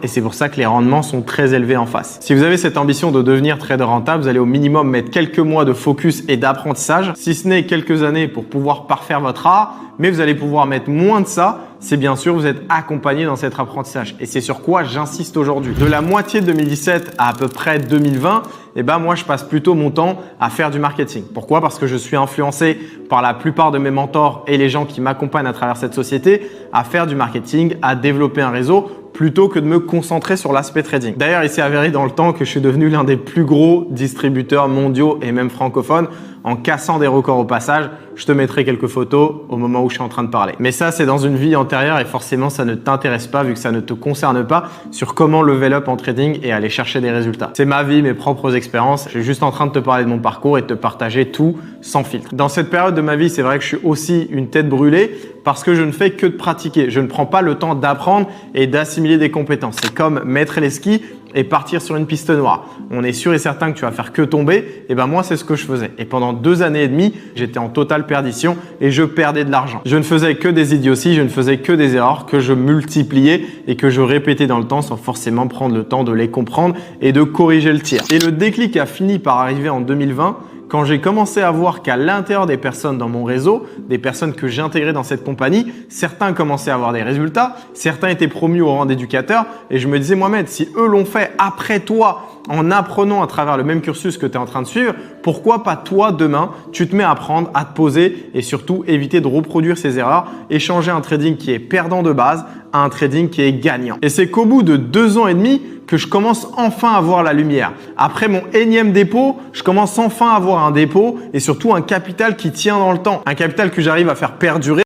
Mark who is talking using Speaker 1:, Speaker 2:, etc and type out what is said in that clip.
Speaker 1: et c'est pour ça que les rendements sont très élevés en face. Si vous avez cette ambition de devenir trader rentable, vous allez au minimum mettre quelques mois de focus et d'apprentissage, si ce n'est quelques années pour pouvoir parfaire votre art, mais vous allez pouvoir mettre moins de ça si bien sûr vous êtes accompagné dans cet apprentissage. Et c'est sur quoi j'insiste aujourd'hui. De la moitié de 2017 à peu près 2020, moi je passe plutôt mon temps à faire du marketing. Pourquoi? Parce que je suis influencé par la plupart de mes mentors et les gens qui m'accompagnent à travers cette société à faire du marketing, à développer un réseau plutôt que de me concentrer sur l'aspect trading. D'ailleurs, il s'est avéré dans le temps que je suis devenu l'un des plus gros distributeurs mondiaux et même francophones en cassant des records au passage. Je te mettrai quelques photos au moment où je suis en train de parler. Mais ça, c'est dans une vie antérieure et forcément, ça ne t'intéresse pas vu que ça ne te concerne pas sur comment level up en trading et aller chercher des résultats. C'est ma vie, mes propres expériences. Je suis juste en train de te parler de mon parcours et de te partager tout sans filtre. Dans cette période de ma vie, c'est vrai que je suis aussi une tête brûlée parce que je ne fais que de pratiquer. Je ne prends pas le temps d'apprendre et d'assimiler des compétences. C'est comme mettre les skis et partir sur une piste noire. On est sûr et certain que tu vas faire que tomber. Et moi, c'est ce que je faisais. Et pendant 2 années et demie, j'étais en totale perdition et je perdais de l'argent. Je ne faisais que des idioties, je ne faisais que des erreurs que je multipliais et que je répétais dans le temps sans forcément prendre le temps de les comprendre et de corriger le tir. Et le déclic a fini par arriver en 2020 quand j'ai commencé à voir qu'à l'intérieur des personnes dans mon réseau, des personnes que j'ai intégrées dans cette compagnie, certains commençaient à avoir des résultats, certains étaient promus au rang d'éducateur et je me disais Mohamed, si eux l'ont fait après toi en apprenant à travers le même cursus que tu es en train de suivre, pourquoi pas toi demain, tu te mets à apprendre, à te poser et surtout éviter de reproduire ces erreurs et changer un trading qui est perdant de base à un trading qui est gagnant. Et c'est qu'au bout de 2 ans et demi que je commence enfin à voir la lumière. Après mon énième dépôt, je commence enfin à avoir un dépôt et surtout un capital qui tient dans le temps. Un capital que j'arrive à faire perdurer